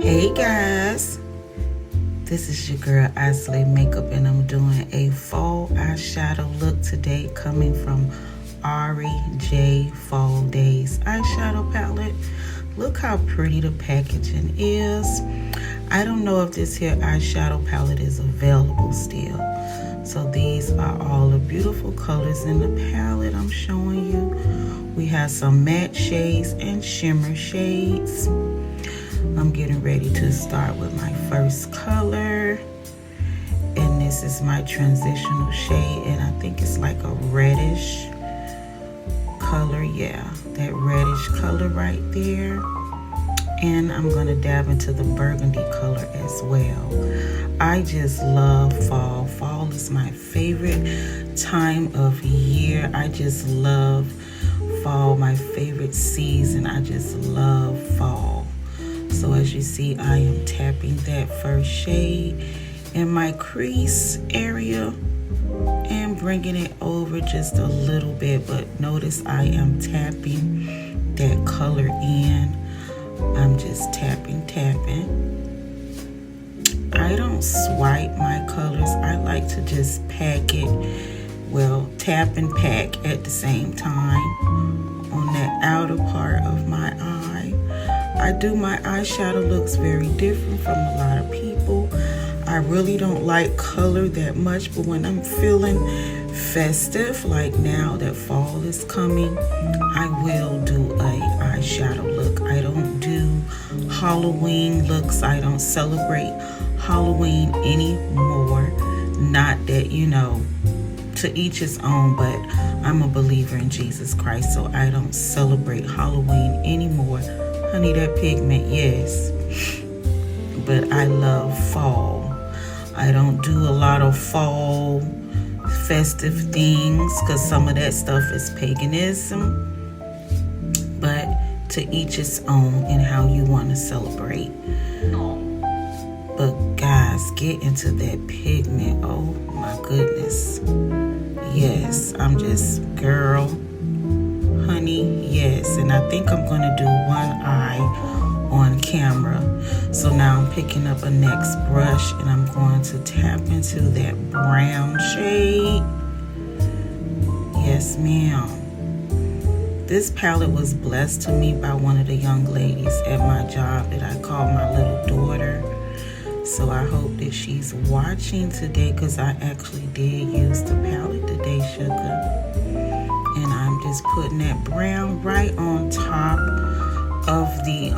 Hey guys, this is your girl Isley Makeup, and I'm doing a fall eyeshadow look today coming from Ari J Fall Days eyeshadow palette. Look how pretty the packaging is. I don't know if this here eyeshadow palette is available still. So these are all the beautiful colors in the palette I'm showing you. We have some matte shades and shimmer shades. I'm getting ready to start with my first color, and this is my transitional shade, and I think it's like a reddish color. Yeah, that reddish color right there. And I'm gonna dab into the burgundy color as well. I just love fall. Fall is my favorite time of year. I just love fall, my favorite season. I just love fall. So as you see, I am tapping that first shade in my crease area and bringing it over just a little bit. But notice I am tapping that color in. I'm just tapping. I don't swipe my colors. I like to just pack it. Well, tap and pack at the same time on that outer part of my eye. I do my eyeshadow looks very different from a lot of people. I really don't like color that much, but when I'm feeling festive, like now that fall is coming, I will do a eyeshadow look. I don't do Halloween looks. I don't celebrate Halloween anymore. Not that, you know, to each his own, but I'm a believer in Jesus Christ, so I don't celebrate Halloween anymore. Honey, that pigment, yes. But I love fall. I don't do a lot of fall festive things because some of that stuff is paganism. But to each his own and how you want to celebrate. But guys, get into that pigment. Oh my goodness. Yes, I'm just, girl, honey, yes. And I think I'm going to do one eye on camera. So now I'm picking up a next brush and I'm going to tap into that brown shade. Yes, ma'am. This palette was blessed to me by one of the young ladies at my job that I call my little daughter. So I hope that she's watching today, because I actually did use the palette today, sugar. And I'm just putting that brown right on top of the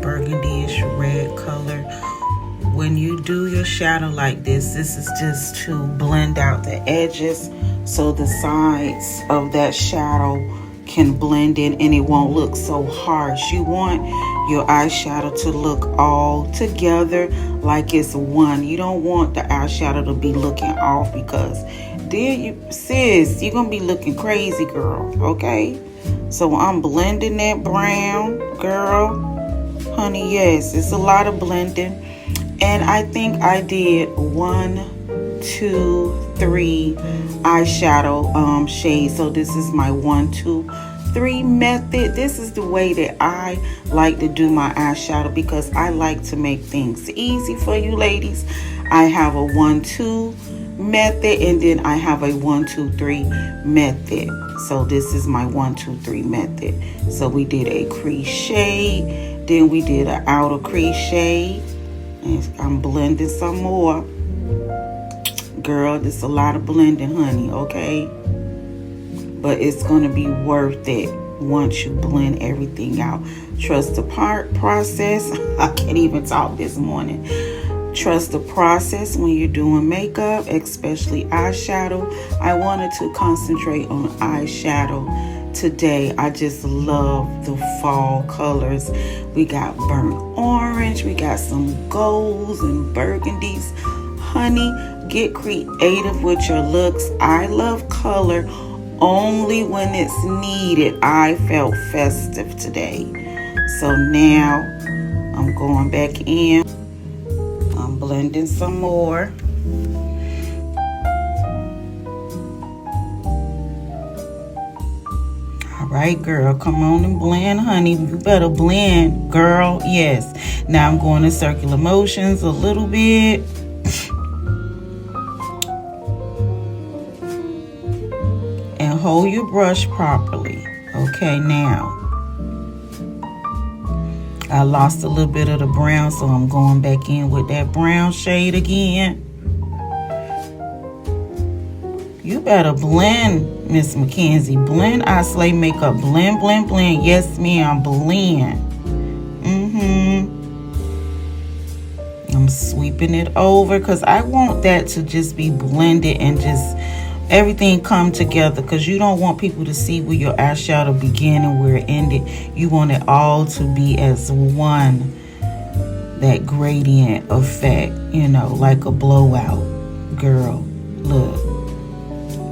burgundy-ish red color. When you do your shadow like this is just to blend out the edges so the sides of that shadow can blend in and it won't look so harsh. You want your eyeshadow to look all together like it's one. You don't want the eyeshadow to be looking off, because then you're gonna be looking crazy, girl. Okay, so I'm blending that brown, girl, honey. Yes, it's a lot of blending, and I think I did 1, 2, 3 eyeshadow shades. So this is my 1, 2, 3 method. This is the way that I like to do my eyeshadow, because I like to make things easy for you ladies. I have a 1, 2 method, and then I have a 1, 2, 3 method. So this is my 1, 2, 3 method. So we did a crease shade, then we did an outer crease shade, and I'm blending some more. Girl, there's a lot of blending, honey, okay? But it's gonna be worth it once you blend everything out. Trust the process. I can't even talk this morning. Trust the process when you're doing makeup, especially eyeshadow. I wanted to concentrate on eyeshadow today. I just love the fall colors. We got burnt orange, we got some golds and burgundies. Honey, get creative with your looks. I love color only when it's needed. I felt festive today. So now I'm going back in. I'm blending some more. Right, girl, come on and blend, honey. You better blend, girl. Yes. Now I'm going to circular motions a little bit. And hold your brush properly. Okay, now I lost a little bit of the brown, so I'm going back in with that brown shade again. You better blend, Miss Mackenzie. Blend I Slay makeup. Blend, blend, blend. Yes, ma'am. Blend. I'm sweeping it over because I want that to just be blended and just everything come together, because you don't want people to see where your eyeshadow began and where it ended. You want it all to be as one, that gradient effect, you know, like a blowout. Girl, look.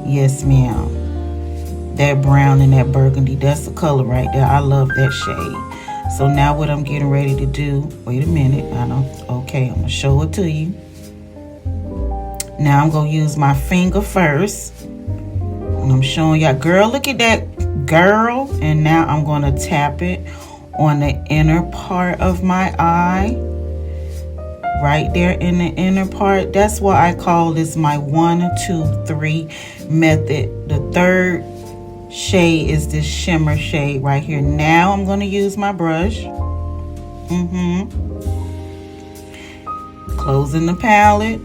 Yes, ma'am. That brown and that burgundy, that's the color right there. I love that shade. So now what I'm getting ready to do, wait a minute. Okay, I'm going to show it to you. Now I'm going to use my finger first. And I'm showing y'all, girl, look at that, girl. And now I'm going to tap it on the inner part of my eye. Right there in the inner part. That's why I call this my 1, 2, 3 method. The third shade is this shimmer shade right here. Now I'm going to use my brush. Closing the palette.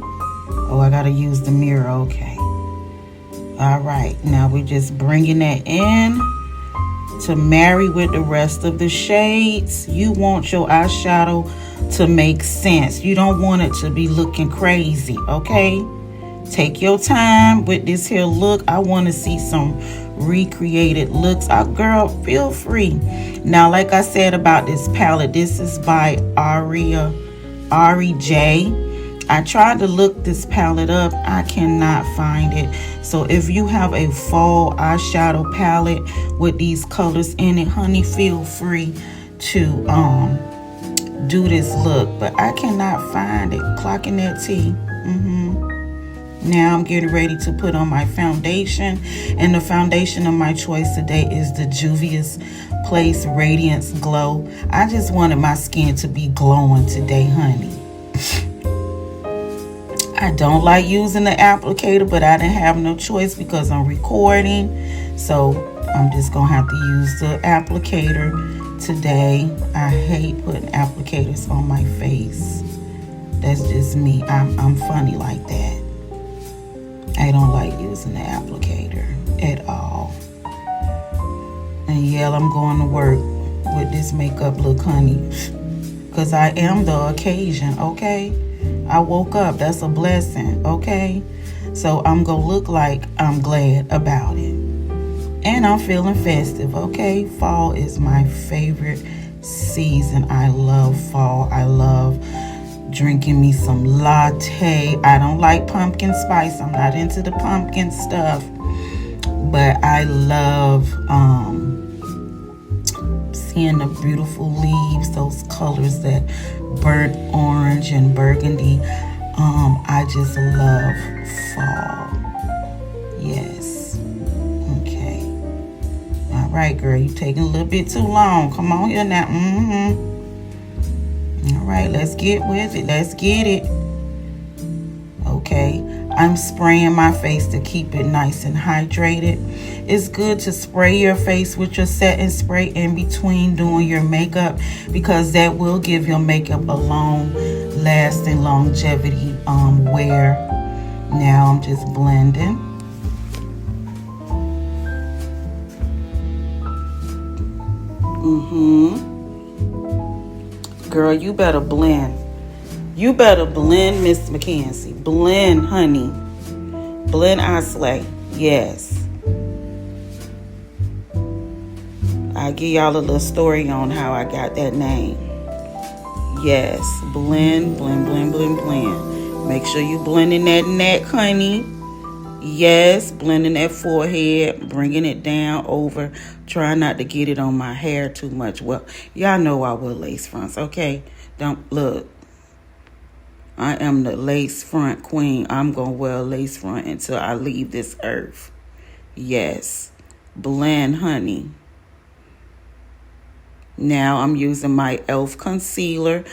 Oh, I got to use the mirror. Okay. All right. Now we're just bringing that in to marry with the rest of the shades. You want your eyeshadow to make sense. You don't want it to be looking crazy, okay? Take your time with this here look. I want to see some recreated looks. Girl, feel free. Now, like I said about this palette, this is by Ari J. I tried to look this palette up. I cannot find it. So if you have a fall eyeshadow palette with these colors in it, honey, feel free to do this look, but I cannot find it. Clocking that T. Now I'm getting ready to put on my foundation, and the foundation of my choice today is the Juvia's Place Radiance Glow. I just wanted my skin to be glowing today, honey. I don't like using the applicator, but I didn't have no choice because I'm recording, so I'm just gonna have to use the applicator today. I hate putting applicators on my face. That's just me. I'm funny like that. I don't like using the applicator at all. And yeah, I'm going to work with this makeup look, honey, because I am the occasion, okay? I woke up. That's a blessing, okay? So I'm going to look like I'm glad about it. And I'm feeling festive, okay? Fall is my favorite season. I love fall. I love drinking me some latte. I don't like pumpkin spice. I'm not into the pumpkin stuff. But I love seeing the beautiful leaves, those colors, that burnt orange and burgundy. I just love fall. Yes. Okay. All right, girl, you're taking a little bit too long. Come on here now. All right, let's get with it. Let's get it. Okay, I'm spraying my face to keep it nice and hydrated. It's good to spray your face with your setting spray in between doing your makeup, because that will give your makeup a long-lasting longevity wear. Now I'm just blending. Girl, you better blend. You better blend, Miss Mackenzie. Blend, honey. Blend I Slay. Yes. I'll give y'all a little story on how I got that name. Yes. Blend, blend, blend, blend, blend. Make sure you blending that neck, honey. Yes. Blending that forehead. Bringing it down over. Try not to get it on my hair too much. Well, y'all know I wear lace fronts, okay? Don't look. I am the lace front queen. I'm going to wear a lace front until I leave this earth. Yes. Blend, honey. Now I'm using my e.l.f. concealer.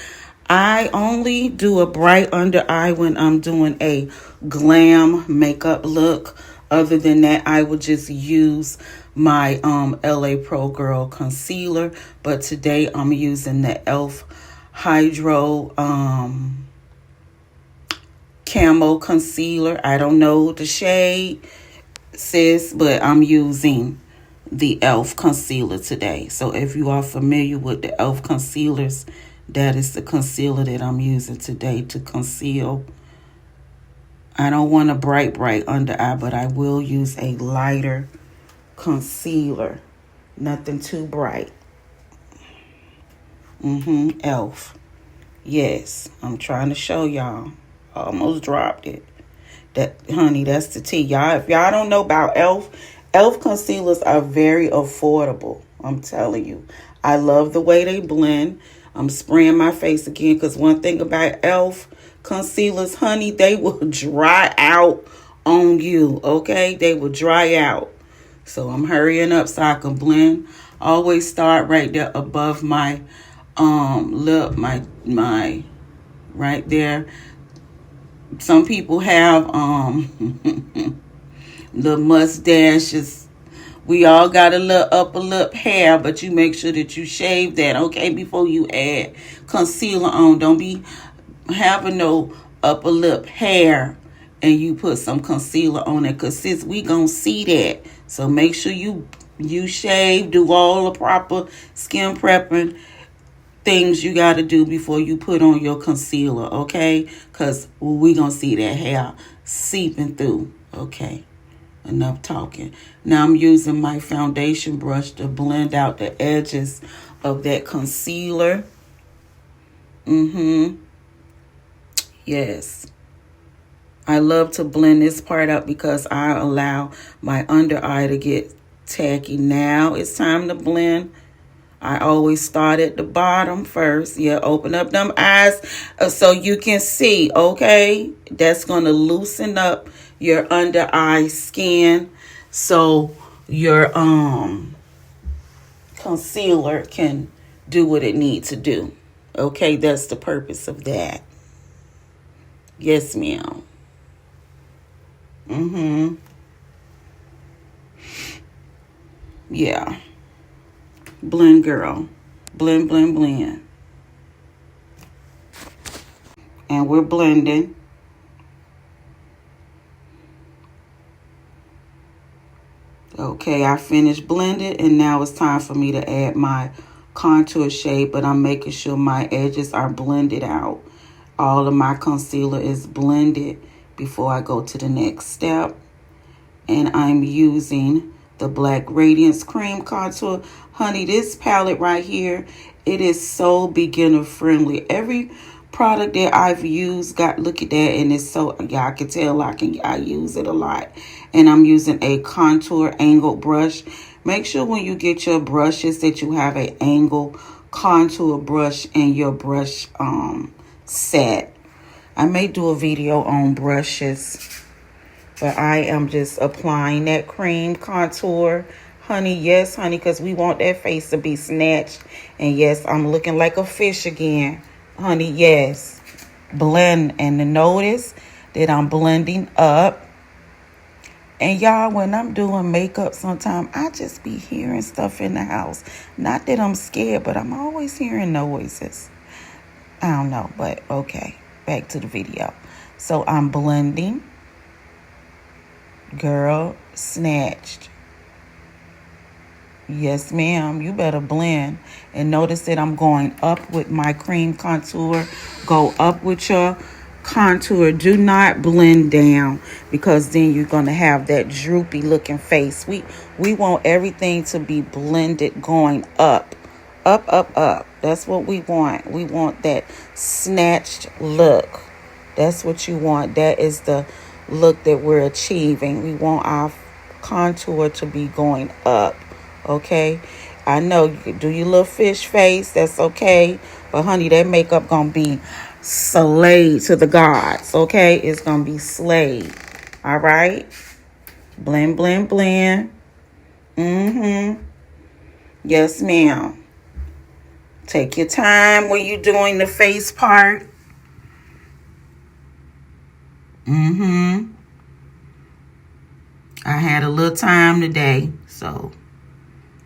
I only do a bright under eye when I'm doing a glam makeup look. Other than that, I would just use my LA Pro Girl concealer. But today I'm using the e.l.f. Hydro Camo Concealer. I don't know the shade, sis, but I'm using the e.l.f. concealer today. So if you are familiar with the e.l.f. concealers, that is the concealer that I'm using today to conceal. I don't want a bright under eye, but I will use a lighter concealer. Nothing too bright. e.l.f. Yes, I'm trying to show y'all. Almost dropped it. That, honey, that's the tea. Y'all, if y'all don't know about e.l.f., e.l.f. concealers are very affordable. I'm telling you. I love the way they blend. I'm spraying my face again because one thing about e.l.f. concealers, honey, they will dry out on you, okay? They will dry out. So I'm hurrying up so I can blend. Always start right there above my lip, my right there. Some people have the mustaches. We all got a little upper lip hair, but you make sure that you shave that, okay, before you add concealer on. Don't be having no upper lip hair and you put some concealer on it, because sis, we gonna see that. So make sure you shave, do all the proper skin prepping things you got to do before you put on your concealer, okay? Because we gonna see that hair seeping through. Okay, enough talking. Now I'm using my foundation brush to blend out the edges of that concealer. Yes, I love to blend this part up because I allow my under eye to get tacky. Now it's time to blend. I always start at the bottom first. Yeah, open up them eyes so you can see, okay? That's going to loosen up your under eye skin so your concealer can do what it needs to do. Okay, that's the purpose of that. Yes, ma'am. Yeah. Blend, girl. Blend, blend, blend. And we're blending. Okay, I finished blending, and now it's time for me to add my contour shade, but I'm making sure my edges are blended out. All of my concealer is blended before I go to the next step. And I'm using the Black Radiance Cream Contour. Honey, this palette right here, it is so beginner friendly. Every product that I've used, look at that, and it's so, y'all can tell I use it a lot. And I'm using a contour angled brush. Make sure when you get your brushes that you have an angled contour brush in your brush set. I may do a video on brushes, but I am just applying that cream contour. Honey, yes, honey, because we want that face to be snatched. And yes, I'm looking like a fish again. Honey, yes. Blend, and notice that I'm blending up. And y'all, when I'm doing makeup sometimes, I just be hearing stuff in the house. Not that I'm scared, but I'm always hearing noises. I don't know, but okay. Back to the video. So I'm blending. Girl, snatched. Yes, ma'am. You better blend. And notice that I'm going up with my cream contour. Go up with your contour. Do not blend down, because then you're going to have that droopy looking face. We want everything to be blended going up. Up, up, up. That's what we want. We want that snatched look. That's what you want. That is the look that we're achieving. We want our contour to be going up. Okay, I know you can do your little fish face. That's okay, but honey, that makeup gonna be slayed to the gods. Okay, it's gonna be slayed. All right, blend, blend, blend. Yes, ma'am. Take your time when you're doing the face part. I had a little time today, so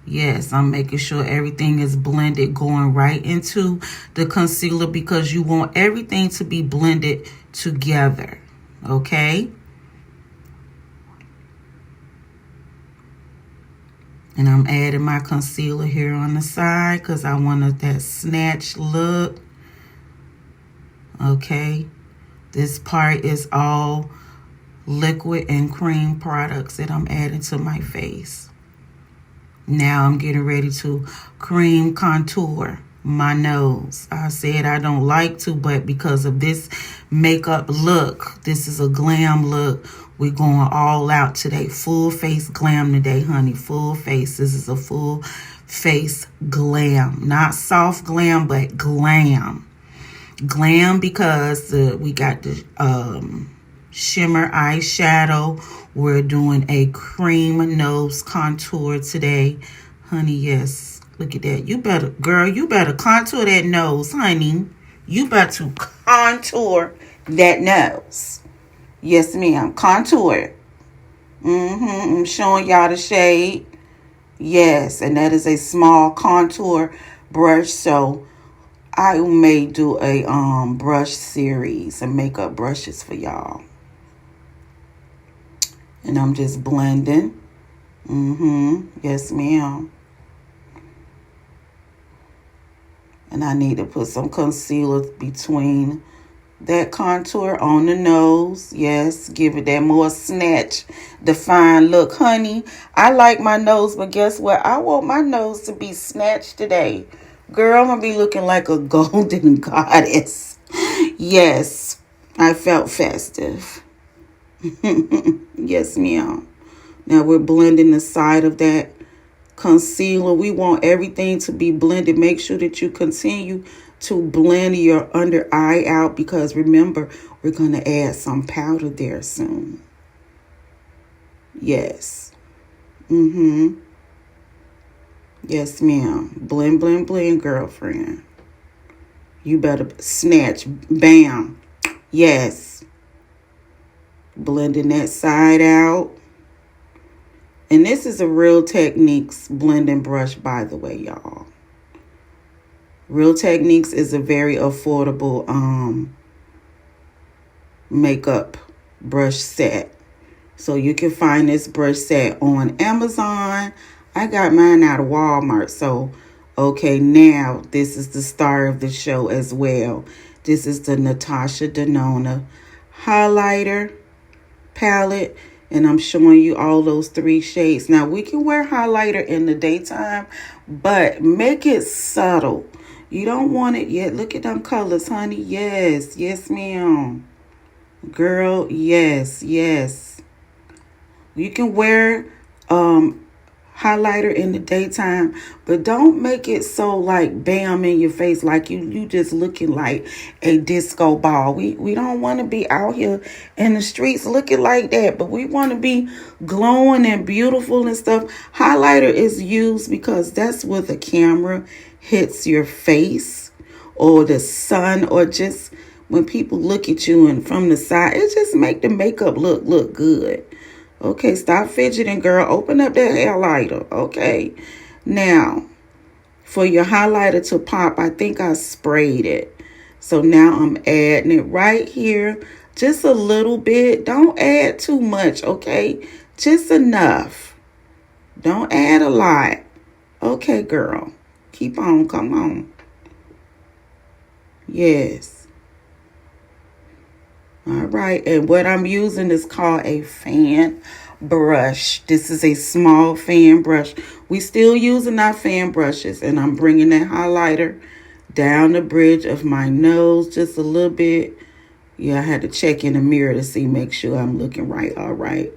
yes, I'm making sure everything is blended, going right into the concealer because you want everything to be blended together, okay? And I'm adding my concealer here on the side because I wanted that snatch look, okay? This part is all liquid and cream products that I'm adding to my face. Now I'm getting ready to cream contour my nose. I said I don't like to, but because of this makeup look, this is a glam look. We're going all out today. Full face glam today, honey. Full face. This is a full face glam. Not soft glam, but glam. Glam because we got the shimmer eyeshadow. We're doing a cream nose contour today, honey. Yes, look at that. You better, girl, you better contour that nose, honey. You better contour that nose. Yes, ma'am. Contour it. I'm showing y'all the shade. Yes, and that is a small contour brush. So I may do a brush series and makeup brushes for y'all. And I'm just blending. Yes, ma'am. And I need to put some concealer between that contour on the nose. Yes, give it that more snatch, defined look, honey. I like my nose, but guess what? I want my nose to be snatched today. Girl, I'm going to be looking like a golden goddess. Yes, I felt festive. Yes, ma'am. Now we're blending the side of that concealer. We want everything to be blended. Make sure that you continue to blend your under eye out because remember, we're going to add some powder there soon. Yes. Yes, ma'am. Blend, blend, blend, girlfriend. You better snatch. Bam. Yes. Blending that side out. And this is a Real Techniques blending brush, by the way, y'all. Real Techniques is a very affordable makeup brush set. So you can find this brush set on Amazon. I got mine out of Walmart. So, okay, now this is the star of the show as well. This is the Natasha Denona highlighter palette, and I'm showing you all those 3 shades. Now we can wear highlighter in the daytime, but make it subtle. You don't want it yet. Look at them colors, honey. Yes, yes, ma'am. Girl, yes, yes. You can wear highlighter in the daytime, but don't make it so like bam in your face, like you just looking like a disco ball. We don't want to be out here in the streets looking like that, but we want to be glowing and beautiful and stuff. Highlighter is used because that's where the camera hits your face or the sun, or just when people look at you and from the side, it just make the makeup look good. Okay, stop fidgeting, girl. Open up that highlighter. Okay. Now, for your highlighter to pop, I think I sprayed it. So now I'm adding it right here. Just a little bit. Don't add too much, okay? Just enough. Don't add a lot. Okay, girl. Keep on. Come on. Yes. All right, and what I'm using is called a fan brush. This is a small fan brush. We still using our fan brushes, and I'm bringing that highlighter down the bridge of my nose just a little bit. Yeah, I had to check in the mirror to see, make sure I'm looking right. All right,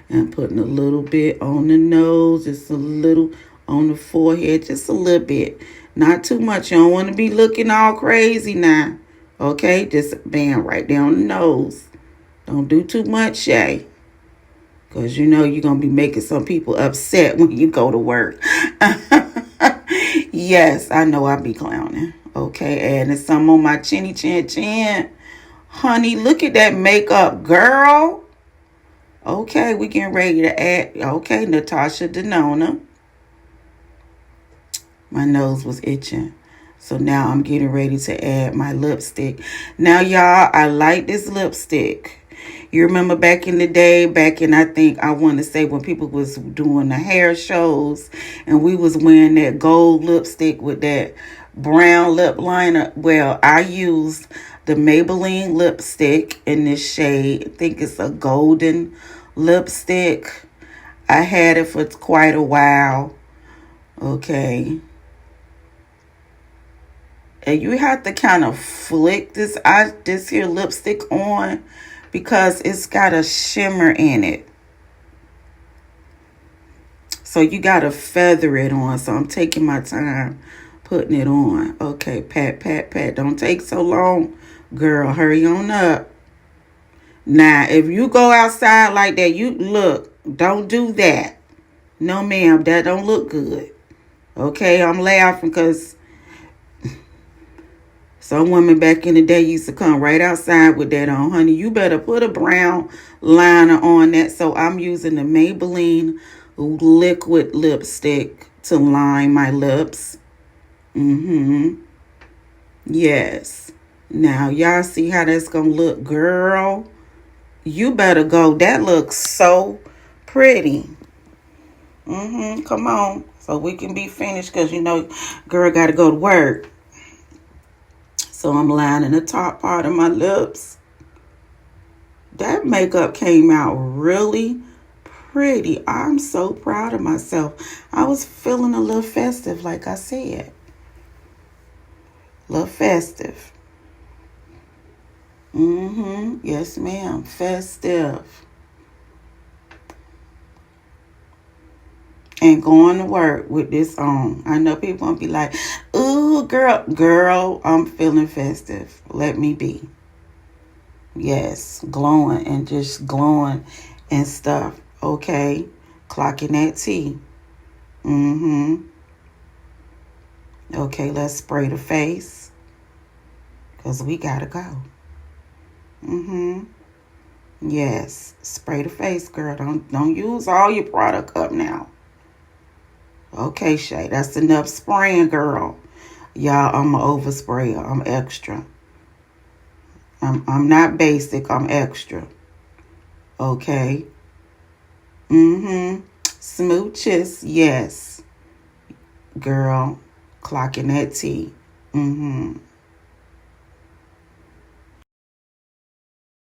and putting a little bit on the nose, just a little on the forehead, just a little bit. Not too much. You don't want to be looking all crazy now. Okay, just bam, right down the nose. Don't do too much, Shay. Because you know you're going to be making some people upset when you go to work. Yes, I know I be clowning. Okay, adding some on my chinny chin chin. Honey, look at that makeup, girl. Okay, we getting ready to add. Okay, Natasha Denona. My nose was itching. So now I'm getting ready to add my lipstick. Now, y'all, I like this lipstick. You remember back in the day, I think I want to say when people was doing the hair shows and we was wearing that gold lipstick with that brown lip liner. Well, I used the Maybelline lipstick in this shade. I think it's a golden lipstick. I had it for quite a while. Okay. And you have to kind of flick this here lipstick on because it's got a shimmer in it. So you got to feather it on. So I'm taking my time putting it on. Okay, pat, pat, pat. Don't take so long, girl. Hurry on up. Now, if you go outside like that, you look, don't do that. No, ma'am, that don't look good. Okay, I'm laughing because some women back in the day used to come right outside with that on. Honey, you better put a brown liner on that. So I'm using the Maybelline liquid lipstick to line my lips. Yes. Now, y'all see how that's going to look, girl? You better go. That looks so pretty. Come on. So we can be finished because, you know, girl got to go to work. So I'm lining the top part of my lips. That makeup came out really pretty. I'm so proud of myself. I was feeling a little festive, like I said. A little festive. Yes, ma'am. Festive. And going to work with this on. I know people gonna be like, ooh, girl, I'm feeling festive. Let me be. Yes, glowing and just glowing and stuff. Okay, clocking that T. Okay, let's spray the face. Because we gotta go. Yes, spray the face, girl. Don't use all your product up now. Okay, Shay, that's enough spraying, girl. Y'all, I'm an oversprayer. I'm extra. I'm not basic. I'm extra. Okay. Smooches, yes. Girl, clocking that T.